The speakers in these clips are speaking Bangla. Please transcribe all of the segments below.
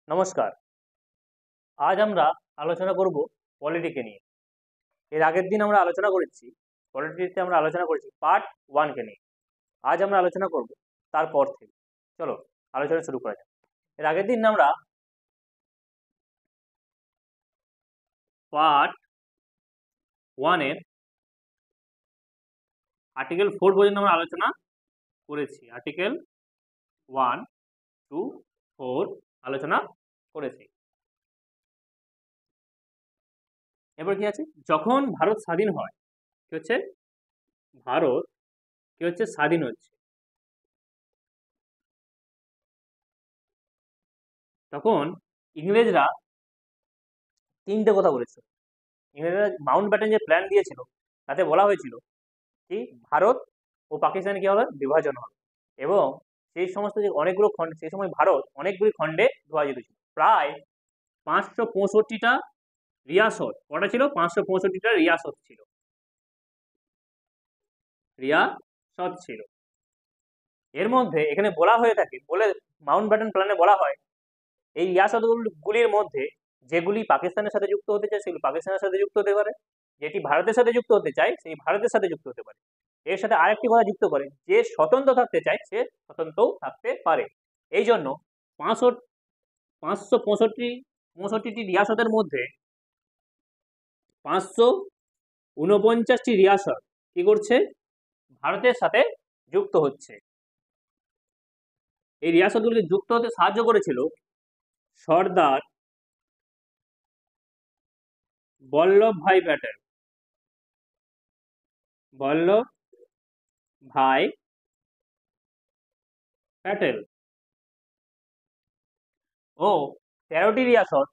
নমস্কার। আজ আমরা আলোচনা করব পলিটিকে নিয়ে। এর আগের দিন আমরা আলোচনা করেছি পলিটিতে আমরা আলোচনা করেছি পার্ট 1 কে নিয়ে। আজ আমরা আলোচনা করব তারপর থেকে। চলো আলোচনা শুরু করা যাক। এর আগের দিন আমরা পার্ট 1 এর আর্টিকেল 4 পর্যন্ত আমরা আলোচনা করেছি। আর্টিকেল 1, 2, 4 আলোচনা করেছি। এবার কি আছে? যখন ভারত স্বাধীন হয়, কি হচ্ছে? ভারত কি হচ্ছে? স্বাধীন হচ্ছে। তখন ইংরেজরা তিনটে কথা বলেছিল। ইংরেজরা মাউন্ট ব্যাটেন যে প্ল্যান দিয়েছিল তাতে বলা হয়েছিল কি ভারত ও পাকিস্তান কি হবে? বিভাজন হবে। এবং সেই সমস্ত যে অনেকগুলো খণ্ড, সেই সময় ভারত অনেকগুলি খণ্ডে বিভাজিত ছিল। প্রায় 565টা রিয়াসত। কটা ছিল? 565টা রিয়াসত ছিল। রিয়াসত ছিল। এর মধ্যে এখানে বলা হয়ে থাকে, বলে মাউন্ট ব্যাটেন প্ল্যানে বলা হয় এই রিয়াসত গুলির মধ্যে যেগুলি পাকিস্তানের সাথে যুক্ত হতে চায় সেগুলি পাকিস্তানের সাথে যুক্ত হতে পারে, যেটি ভারতের সাথে যুক্ত হতে চায় সেই ভারতের সাথে যুক্ত হতে পারে। এর সাথে আরেকটি কথা যুক্ত করে, যে স্বতন্ত্র থাকতে চায় সে স্বতন্ত্রও থাকতে পারে। এই জন্য 565টি রিয়াসতের মধ্যে 549টি রিয়াসত কি করছে? ভারতের সাথে যুক্ত হচ্ছে। এই রিয়াসতগুলিকে যুক্ত হতে সাহায্য করেছিল সর্দার বল্লভ ভাই প্যাটেল। বল্লভ ভাই প্যাটেল ও 13টি রিয়াসত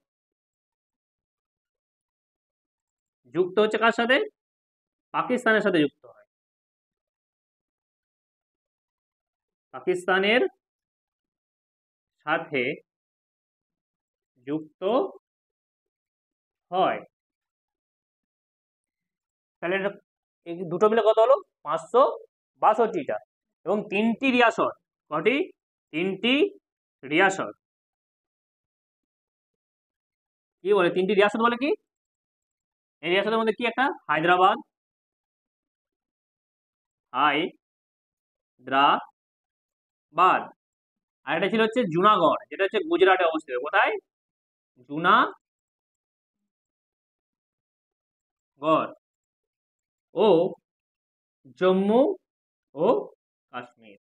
যুক্ত হচ্ছে কার সাথে? পাকিস্তানের সাথে যুক্ত হয়। পাকিস্তানের সাথে যুক্ত হয়। তাহলে এই দুটো মিলে কত হলো? 562টা। এবং 3টি রিয়াসত, কটি? 3টি রিয়াসত। কি বলে 3টি রিয়াসত বলে? কি এই রিয়াসতের মধ্যে কি একটা? হায়দ্রাবাদ, হায়দ্রাবাদ। আর এটা ছিল হচ্ছে জুনাগড়, যেটা হচ্ছে গুজরাটে অবস্থিত। কোথায়? জুনাগড়। ও জম্মু ও কাশ্মীর।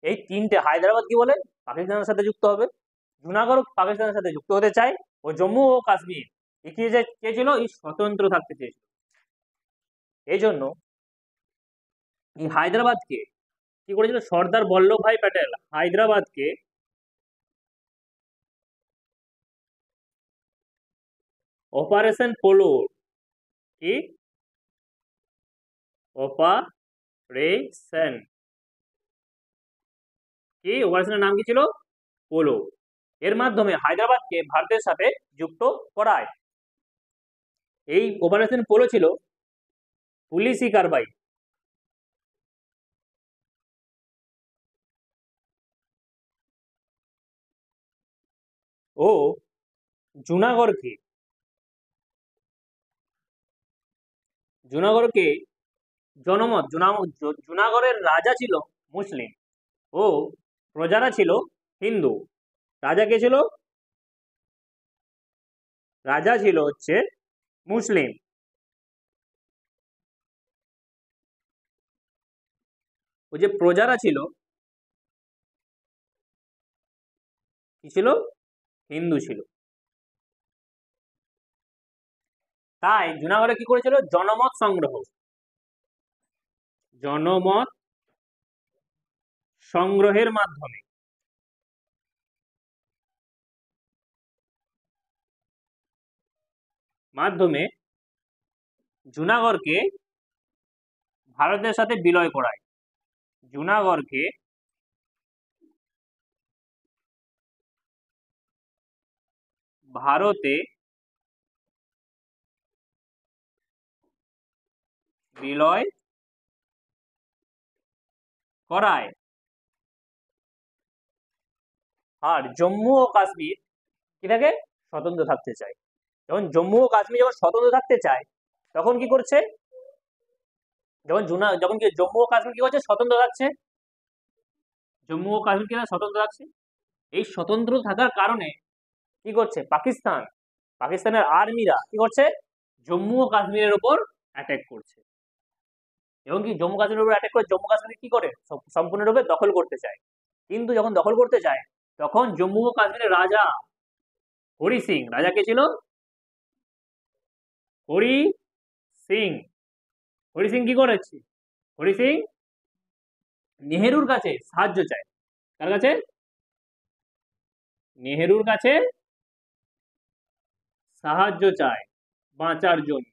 এই তিনটে, হায়দ্রাবাদ কি বলে? পাকিস্তানের সাথে যুক্ত হবে। জুনাগড় পাকিস্তানের সাথে যুক্ত হতে চায়। ও জম্মু ও কাশ্মীর কি চেয়েছিল? এই স্বতন্ত্র থাকতে চেয়েছিল। এই জন্য এই হায়দ্রাবাদকে কি করেছিল? সর্দার বল্লভ ভাই প্যাটেল হায়দ্রাবাদকে অপারেশন পোলো, কি অপারেশন, কি অপারেশনের নাম কি ছিল? পোলো। এর মাধ্যমে হায়দ্রাবাদকে ভারতের সাথে যুক্ত করায়। এই অপারেশন পোলো ছিল পুলিশি কারবাই। ও জুনাগড়কে জুনাগড়কে জনমত জুনাগড়ের রাজা ছিল মুসলিম ও প্রজারা ছিল হিন্দু। রাজা কে ছিল? রাজা ছিল হচ্ছে মুসলিম। ওই যে প্রজারা ছিল কি ছিল? হিন্দু ছিল। তাই জুনাগড়ে কি করেছিল? জনমত সংগ্রহ, জনমত সংগ্রহের মাধ্যমে মাধ্যমে জুনাগড়কে ভারতের সাথে বিলয় করায়। জুনাগড়কে ভারতে বিলয় করায়। আর জম্মু ও কাশ্মীর কি থাকে, স্বতন্ত্র থাকতে চায়। যখন জম্মু ও কাশ্মীর যখন স্বতন্ত্র থাকতে চায়, তখন কি করছে, যখন কি জম্মু ও কাশ্মীর কি করছে, স্বতন্ত্র থাকছে, জম্মু ও কাশ্মীর কি স্বতন্ত্র থাকছে, এই স্বতন্ত্র থাকার কারণে কি করছে পাকিস্তানের আর্মিরা কি করছে, জম্মু ও কাশ্মীরের উপর অ্যাটাক করছে, এবং কি জম্মু কাশ্মীরের উপর অ্যাটাক করে জম্মু কাশ্মীর কি করে, সম্পূর্ণরূপে দখল করতে চায়। কিন্তু যখন দখল করতে চায়, তখন জম্মু ও কাশ্মীরের রাজা হরি সিং, রাজা কে ছিল, হরি সিং, হরি সিং কি করেছে, হরি সিং নেহেরুর কাছে সাহায্য চায়, কার কাছে, নেহেরুর কাছে সাহায্য চায় বাঁচার জন্য।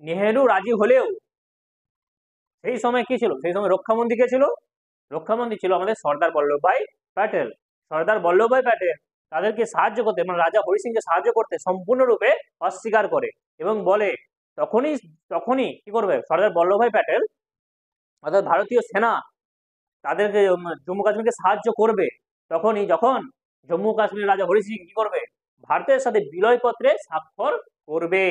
নেহেরু রাজি হলেও সেই সময় কি ছিল, সেই সময় রক্ষামন্ত্রী কে ছিল, রক্ষামন্ত্রী ছিল আমাদের সর্দার বল্লভভাই প্যাটেল। সর্দার বল্লভভাই প্যাটেল তাদেরকে সাহায্য করতে, মানে রাজা হরি সিংকে সাহায্য করতে সম্পূর্ণরূপে অস্বীকার করে, এবং বলে তখনই তখনই কি করবে সর্দার বল্লভভাই প্যাটেল, অর্থাৎ ভারতীয় সেনা তাদেরকে জম্মু কাশ্মীরকে সাহায্য করবে, তখনই যখন জম্মু কাশ্মীরের রাজা হরি সিং কি করবে, ভারতের সাথে বিলয় পত্রে স্বাক্ষর করবে।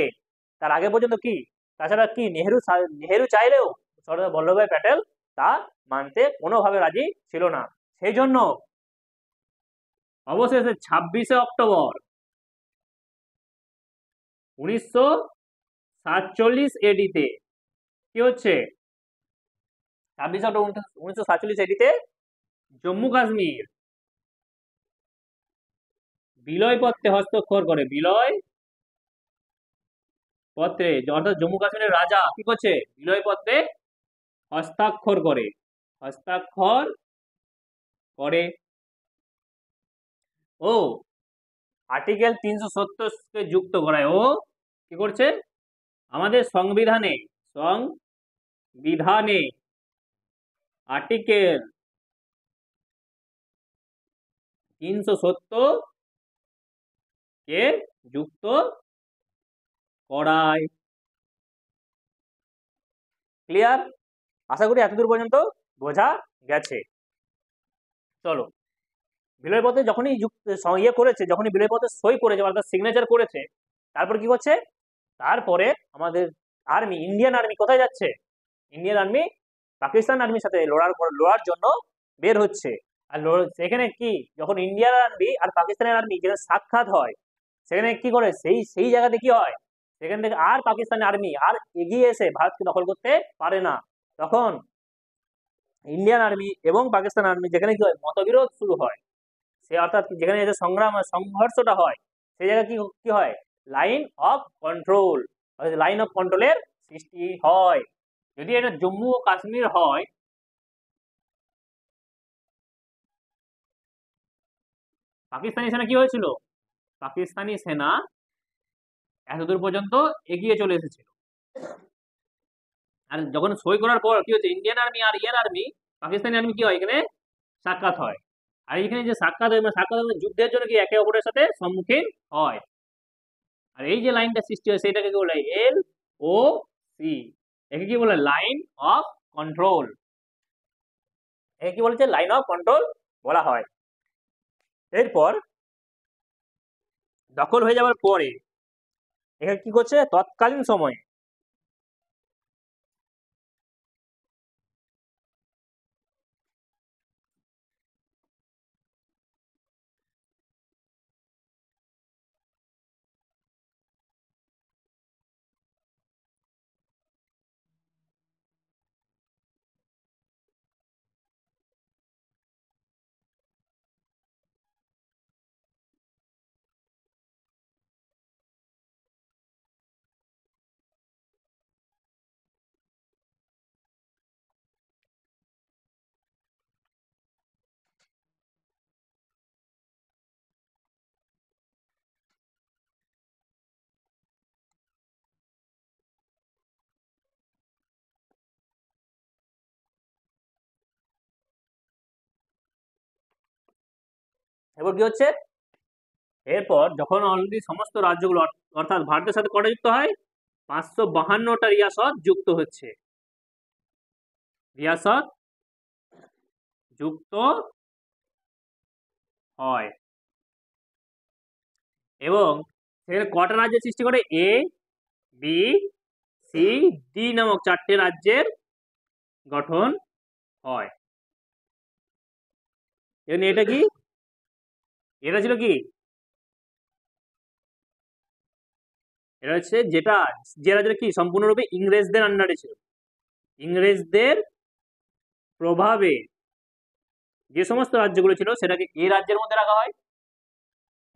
তার আগে পর্যন্ত কি, তাছাড়া কি নেহেরু চাইলেও সর্দার বল্লভভাই প্যাটেল তা মানতে কোনোভাবে রাজি ছিল না। সেই জন্য অবশেষে 26শে অক্টোবর 1947 এডিতে কি হচ্ছে, 26 অক্টোবর 1947 এডিতে জম্মু কাশ্মীর বিলয় পত্রে হস্তাক্ষর করে, বিলয় পত্রে, অর্থাৎ জম্মু কাশ্মীরের রাজা কি করছে, বিলয় পত্রে হস্তাক্ষর করে, হস্তাক্ষর করে, ও আর্টিকেল 370 কে যুক্ত করায়, ও কি করছে, আমাদের সংবিধানে আর্টিকেল 370 কে যুক্ত করায়। ক্লিয়ার? আশা করি এতদূর পর্যন্ত বোঝা গেছে। চলো, বিলয়পত্রে যখনই করেছে, যখনই বিলয়পত্রে সই করেছে অর্থাৎ সিগনেচার করেছে, তারপর কি করছে, তারপরে আমাদের আর্মি, ইন্ডিয়ান আর্মি কোথায় যাচ্ছে, ইন্ডিয়ান আর্মি পাকিস্তান আর্মির সাথে লড়ার জন্য বের হচ্ছে। আর সেখানে কি, যখন ইন্ডিয়ান আর্মি আর পাকিস্তানের আর্মি যেখানে সাক্ষাৎ হয়, সেখানে কি করে, সেই জায়গাতে কি হয়, সেখান থেকে আর পাকিস্তানি আর্মি আর এগিয়ে এসে ভারতকে দখল করতে পারে না। তখন ইন্ডিয়ান আর্মি এবং পাকিস্তান আর্মি যেখানে কি হয়, মতবিরোধ শুরু হয়, সে অর্থাৎ যেখানে যে সংঘর্ষটা হয়, সেই জায়গায় কি কি হয়, line of control, line of কন্ট্রোলের সৃষ্টি হয়। যদি এটা জম্মু ও কাশ্মীর হয়, পাকিস্তানি সেনা কি হয়েছিল, পাকিস্তানি সেনা এতদূর পর্যন্ত এগিয়ে চলে এসেছিল, আর যখন সই করার পর কি হচ্ছে, ইন্ডিয়ান আর্মি আর ইয়ার আর্মি, পাকিস্তানি আর্মি কি হয়, এখানে সাক্ষাৎ হয়, আর এখানে যে সাক্ষাৎ হয়, সাক্ষাৎ যুদ্ধের জন্য কি একে অপরের সাথে সম্মুখীন হয়, আর এই যে লাইনটা সৃষ্টি হয় সেটাকে কি বলে, LOC, একে কি বলে, লাইন অফ কন্ট্রোল, একে কি বলেছে, লাইন অফ কন্ট্রোল বলা হয়। এরপর দখল হয়ে যাওয়ার পরে এখানে কি করছে, তৎকালীন সময়ে এরপর কি হচ্ছে, এরপর যখন অলরেডি সমস্ত রাজ্যগুলো অর্থাৎ ভারতের সাথে কটা যুক্ত হয়, 552টা রিয়াসত যুক্ত হচ্ছে, রিয়াসত যুক্ত হয় এবং সেখানে কটা রাজ্যের সৃষ্টি করে? এ, বি, সি, ডি নামক 4টে রাজ্যের গঠন হয়। এটা কি? এটা ছিল কি? এটা হচ্ছে যেটা যে রাজ্যটা কি সম্পূর্ণরূপে ইংরেজদের আন্ডারে ছিল। ইংরেজদের প্রভাবে যে সমস্ত রাজ্যগুলো ছিল সেটাকে এ রাজ্যের মধ্যে রাখা হয়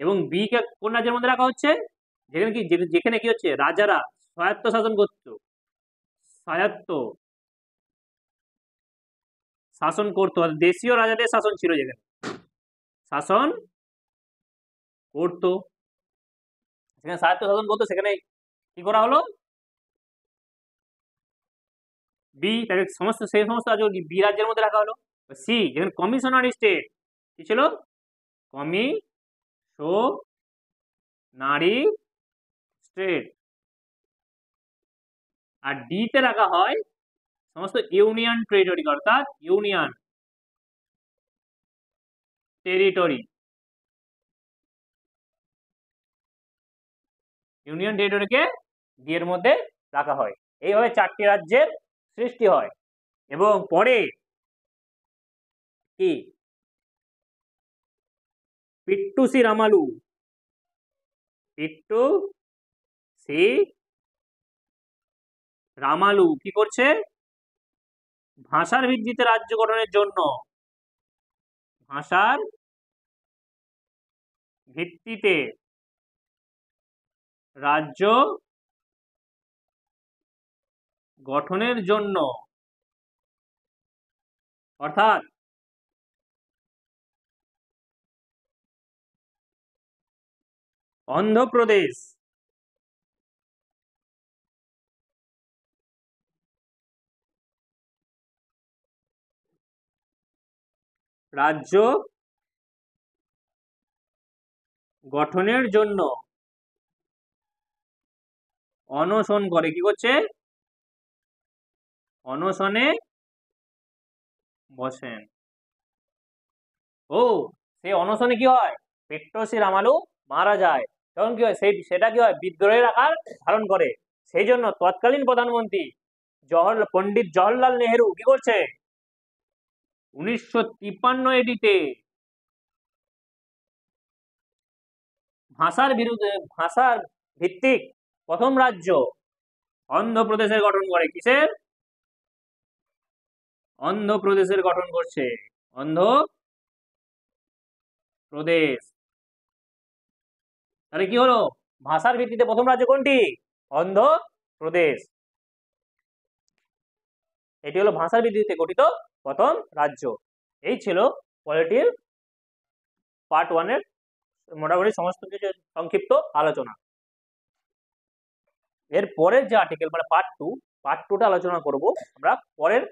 এবং বি কে কোন রাজ্যের মধ্যে রাখা হচ্ছে? যেখানে কি হচ্ছে রাজারা স্বায়ত্ত শাসন করতো, স্বায়ত্ত শাসন করতো, দেশীয় রাজাদের শাসন ছিল, যেখানে শাসন করতো, সেখানে স্বায়ত্ত শাসন করতো, সেখানে কি করা হলো? বি তাকে সেই সমস্ত রাজ্য বি রাজ্যের মধ্যে রাখা হলো। সি যেখানে কমিশনারি স্টেট কি ছিল? কমিশনারি স্টেট। আর ডি তে রাখা হয় সমস্ত ইউনিয়ন টেরিটরি, অর্থাৎ ইউনিয়ন টেরিটরি। ইউনিয়ন টেরিটরিকে ডি এর মধ্যে রাখা হয়। এইভাবে 4টি রাজ্যের সৃষ্টি হয় এবং পরে কি পিট্টুসি রামালু, পিট্টুসি রামালু কি করছে? ভাষার ভিত্তিতে রাজ্য গঠনের জন্য, ভাষার ভিত্তিতে রাজ্য গঠনের জন্য, অর্থাৎ অন্ধ্রপ্রদেশ রাজ্য গঠনের জন্য অনশন করে। কি করছে? অনশনে বসেন। ও সেই অনশনে কি হয়? পিট্টুসি রামালু মারা যায়। তখন কি হয়? সেটা কি হয়? বিদ্রোহের আকার ধারণ করে। সেই জন্য তৎকালীন প্রধানমন্ত্রী পণ্ডিত জওহরলাল নেহেরু কি করছে? 1953 এডিতে ভাষার ভিত্তিক প্রথম রাজ্য অন্ধ্রপ্রদেশের গঠন করে। কিসের? অন্ধ্রপ্রদেশের গঠন করছে। অন্ধ্রপ্রদেশ। তাহলে কি হলো? ভাষার ভিত্তিতে প্রথম রাজ্য কোনটি? অন্ধ্রপ্রদেশ। এটি হলো ভাষার ভিত্তিতে গঠিত প্রথম রাজ্য। এই ছিল পলিটির পার্ট 1 এর মোটামুটি সমস্ত কিছু সংক্ষিপ্ত আলোচনা। এর পরের যে আর্টিকেল মানে পার্ট 2টা আলোচনা করব আমরা পরের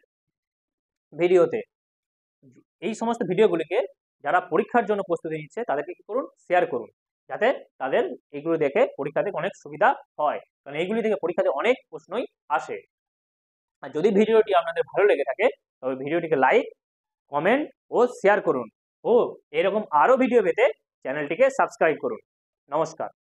ভিডিওতে। এই সমস্ত ভিডিওগুলিকে যারা পরীক্ষার জন্য প্রস্তুতি নিচ্ছে তাদেরকে কি করুন? শেয়ার করুন, যাতে তাদের এইগুলো দেখে পরীক্ষাতে অনেক সুবিধা হয়, কারণ এইগুলি থেকে পরীক্ষাতে অনেক প্রশ্নই আসে। আর যদি ভিডিওটি আপনাদের ভালো লেগে থাকে তবে ভিডিওটিকে লাইক, কমেন্ট ও শেয়ার করুন ও এরকম আরো ভিডিও পেতে চ্যানেলটিকে সাবস্ক্রাইব করুন। নমস্কার।